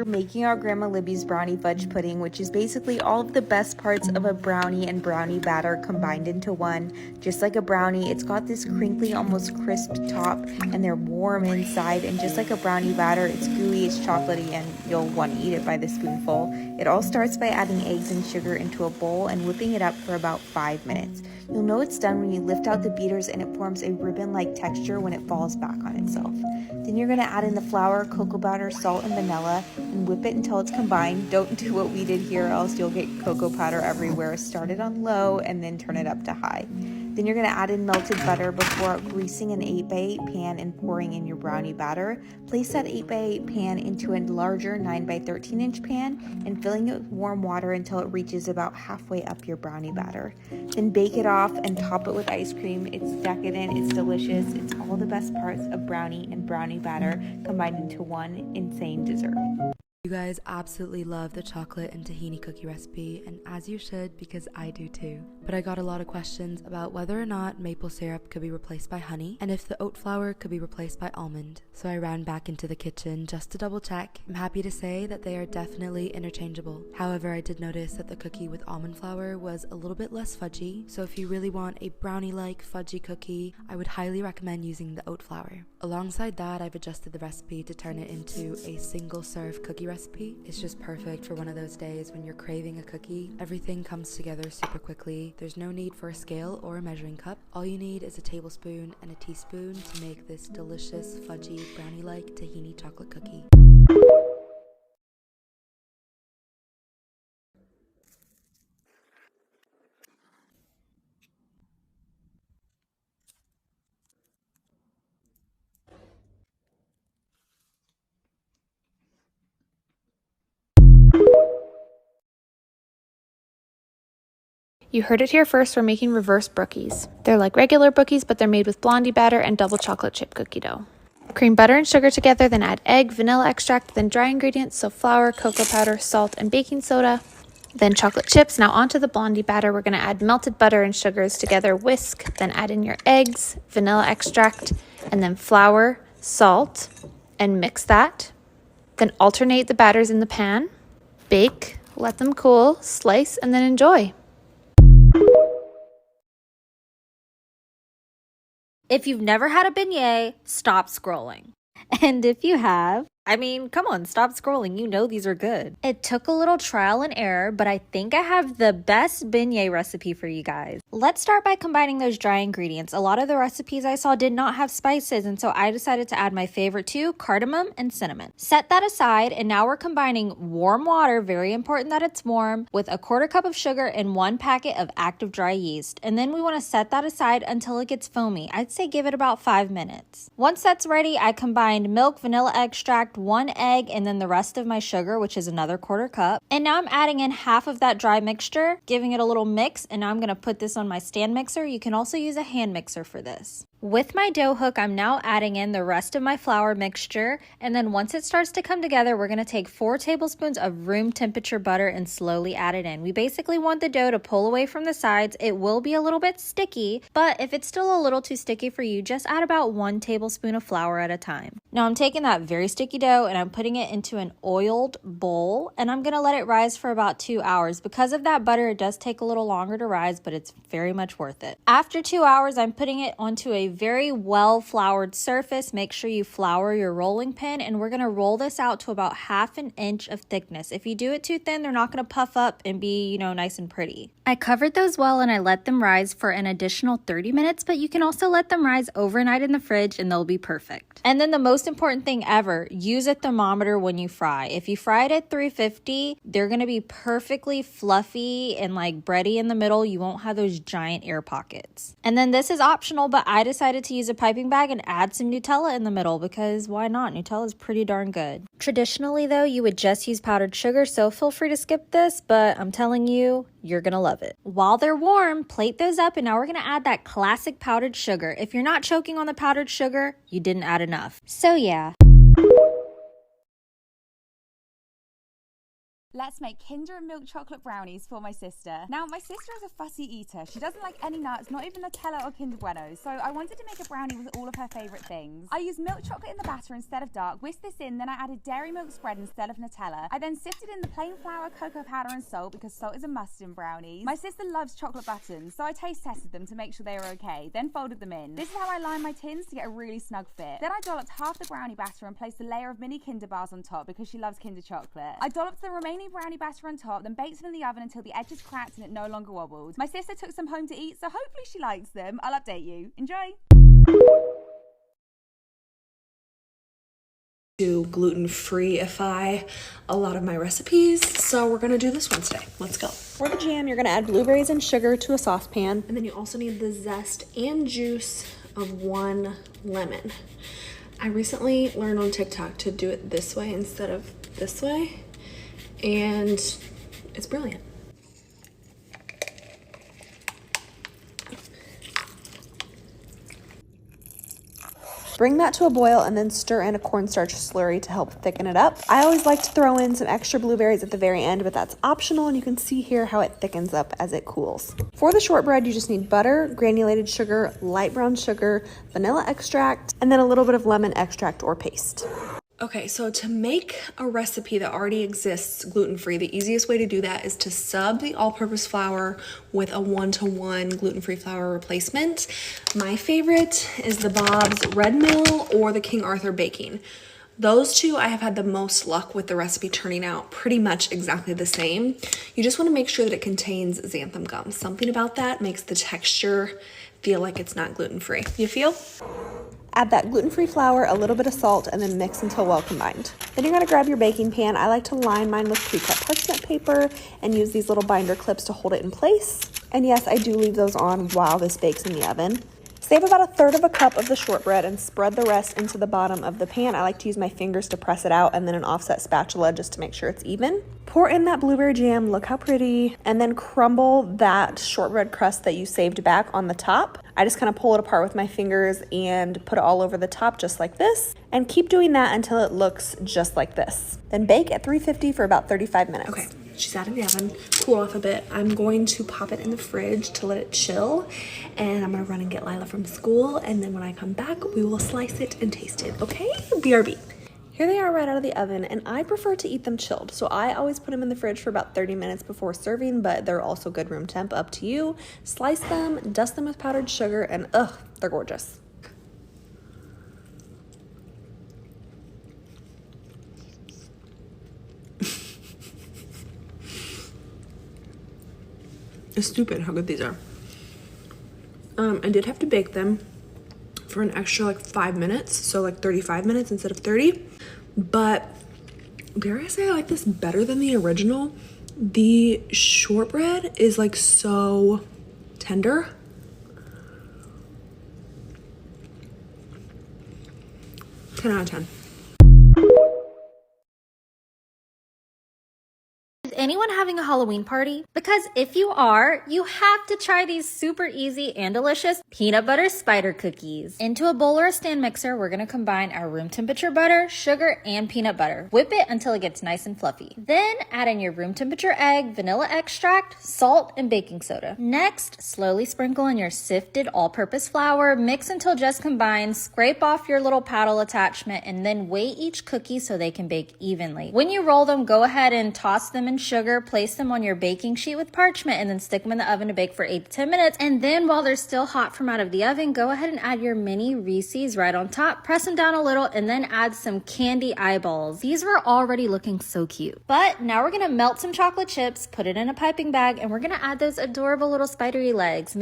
We're making our Grandma Libby's brownie fudge pudding, which is basically all of the best parts of a brownie and brownie batter combined into one. Just like a brownie, it's got this crinkly, almost crisp top, and they're warm inside. And just like a brownie batter, it's gooey, it's chocolatey, and you'll want to eat it by the spoonful. It all starts by adding eggs and sugar into a bowl and whipping it up for about 5 minutes. You'll know it's done when you lift out the beaters and it forms a ribbon-like texture when it falls back on itself. Then you're going to add in the flour, cocoa powder, salt, and vanilla and whip it until it's combined. Don't do what we did here, else you'll get cocoa powder everywhere. Start it on low and then turn it up to high. Then you're going to add in melted butter before greasing an 8x8 pan and pouring in your brownie batter. Place that 8x8 pan into a larger 9x13 inch pan and filling it with warm water until it reaches about halfway up your brownie batter. Then bake it off and top it with ice cream. It's decadent, it's delicious, it's all the best parts of brownie and brownie batter combined into one insane dessert. You guys absolutely love the chocolate and tahini cookie recipe, and as you should, because I do too. But I got a lot of questions about whether or not maple syrup could be replaced by honey, and if the oat flour could be replaced by almond. So I ran back into the kitchen just to double check. I'm happy to say that they are definitely interchangeable. However, I did notice that the cookie with almond flour was a little bit less fudgy, so if you really want a brownie-like fudgy cookie, I would highly recommend using the oat flour. Alongside that, I've adjusted the recipe to turn it into a single serve cookie recipe. It's just perfect for one of those days when you're craving a cookie. Everything comes together super quickly. There's no need for a scale or a measuring cup. All you need is a tablespoon and a teaspoon to make this delicious, fudgy, brownie-like tahini chocolate cookie. You heard it here first, we're making reverse brookies. They're like regular brookies, but they're made with blondie batter and double chocolate chip cookie dough. Cream butter and sugar together, then add egg, vanilla extract, then dry ingredients, so flour, cocoa powder, salt, and baking soda. Then chocolate chips. Now onto the blondie batter, we're going to add melted butter and sugars together, whisk, then add in your eggs, vanilla extract, and then flour, salt, and mix that. Then alternate the batters in the pan, bake, let them cool, slice, and then enjoy. If you've never had a beignet, stop scrolling. And if you have, I mean, come on, stop scrolling. You know these are good. It took a little trial and error, but I think I have the best beignet recipe for you guys. Let's start by combining those dry ingredients. A lot of the recipes I saw did not have spices, and so I decided to add my favorite two, cardamom and cinnamon. Set that aside, and now we're combining warm water, very important that it's warm, with a 1/4 cup of sugar and 1 packet of active dry yeast. And then we want to set that aside until it gets foamy. I'd say give it about 5 minutes. Once that's ready, I combined milk, vanilla extract, 1 egg, and then the rest of my sugar, which is another 1/4 cup. And now I'm adding in half of that dry mixture, giving it a little mix, and now I'm going to put this on my stand mixer. You can also use a hand mixer for this. With my dough hook, I'm now adding in the rest of my flour mixture, and then once it starts to come together, we're going to take 4 tablespoons of room temperature butter and slowly add it in. We basically want the dough to pull away from the sides. It will be a little bit sticky, but if it's still a little too sticky for you, just add about 1 tablespoon of flour at a time. Now I'm taking that very sticky dough and I'm putting it into an oiled bowl, and I'm going to let it rise for about 2 hours. Because of that butter, it does take a little longer to rise, but it's very much worth it. After 2 hours, I'm putting it onto a very well floured surface. Make sure you flour your rolling pin, and we're going to roll this out to about 1/2 inch of thickness. If you do it too thin, they're not going to puff up and be, nice and pretty. I covered those well and I let them rise for an additional 30 minutes, but you can also let them rise overnight in the fridge and they'll be perfect. And then the most important thing ever, use a thermometer when you fry. If you fry it at 350, they're going to be perfectly fluffy and like bready in the middle. You won't have those giant air pockets. And then this is optional, but I decided to use a piping bag and add some Nutella in the middle because why not? Nutella is pretty darn good. Traditionally though, you would just use powdered sugar, so feel free to skip this, but I'm telling you, you're gonna love it. While they're warm, plate those up, and now we're gonna add that classic powdered sugar. If you're not choking on the powdered sugar, you didn't add enough. So yeah. Let's make Kinder and milk chocolate brownies for my sister. Now, my sister is a fussy eater. She doesn't like any nuts, not even Nutella or Kinder Bueno. So I wanted to make a brownie with all of her favorite things. I used milk chocolate in the batter instead of dark, whisked this in, then I added dairy milk spread instead of Nutella. I then sifted in the plain flour, cocoa powder and salt because salt is a must in brownies. My sister loves chocolate buttons, so I taste tested them to make sure they were okay, then folded them in. This is how I line my tins to get a really snug fit. Then I dolloped half the brownie batter and placed a layer of mini Kinder bars on top because she loves Kinder chocolate. I dolloped the remaining brownie batter on top, then baked it in the oven until the edges cracked and it no longer wobbled. My sister took some home to eat, so hopefully she likes them. I'll update you. Enjoy! Do gluten-free-ify a lot of my recipes, so we're gonna do this one today. Let's go. For the jam, you're gonna add blueberries and sugar to a saucepan, and then you also need the zest and juice of 1 lemon. I recently learned on TikTok to do it this way instead of this way, and it's brilliant. Bring that to a boil and then stir in a cornstarch slurry to help thicken it up. I always like to throw in some extra blueberries at the very end, but that's optional, and you can see here how it thickens up as it cools. For the shortbread, you just need butter, granulated sugar, light brown sugar, vanilla extract, and then a little bit of lemon extract or paste. Okay, so to make a recipe that already exists gluten-free, the easiest way to do that is to sub the all-purpose flour with a 1-to-1 gluten-free flour replacement. My favorite is the Bob's Red Mill or the King Arthur Baking. Those two I have had the most luck with the recipe turning out pretty much exactly the same. You just want to make sure that it contains xanthan gum. Something about that makes the texture feel like it's not gluten-free. You feel? Add that gluten-free flour, a little bit of salt, and then mix until well combined. Then you're gonna grab your baking pan. I like to line mine with pre-cut parchment paper and use these little binder clips to hold it in place. And yes, I do leave those on while this bakes in the oven. Save about 1/3 of a cup of the shortbread and spread the rest into the bottom of the pan. I like to use my fingers to press it out and then an offset spatula just to make sure it's even. Pour in that blueberry jam, look how pretty, and then crumble that shortbread crust that you saved back on the top. I just kind of pull it apart with my fingers and put it all over the top just like this, and keep doing that until it looks just like this. Then bake at 350 for about 35 minutes. Okay. She's out of the oven, cool off a bit. I'm going to pop it in the fridge to let it chill, and I'm gonna run and get Lila from school, and then when I come back, we will slice it and taste it, okay? BRB. Here they are right out of the oven, and I prefer to eat them chilled, so I always put them in the fridge for about 30 minutes before serving, but they're also good room temp, up to you. Slice them, dust them with powdered sugar, and ugh, they're gorgeous. It's stupid how good these are. I did have to bake them for an extra like 5 minutes, so like 35 minutes instead of 30. But dare I say I like this better than the original. The shortbread is like so tender. Ten out of 10. Is anyone having a Halloween party? Because if you are, you have to try these super easy and delicious peanut butter spider cookies. Into a bowl or a stand mixer, we're gonna combine our room temperature butter, sugar, and peanut butter. Whip it until it gets nice and fluffy. Then add in your room temperature egg, vanilla extract, salt, and baking soda. Next, slowly sprinkle in your sifted all-purpose flour, mix until just combined, scrape off your little paddle attachment, and then weigh each cookie so they can bake evenly. When you roll them, go ahead and toss them in sugar, place them on your baking sheet with parchment, and then stick them in the oven to bake for 8 to 10 minutes. And then while they're still hot from out of the oven, go ahead and add your mini Reese's right on top, press them down a little, and then add some candy eyeballs. These were already looking so cute. But now we're gonna melt some chocolate chips, put it in a piping bag, and we're gonna add those adorable little spidery legs.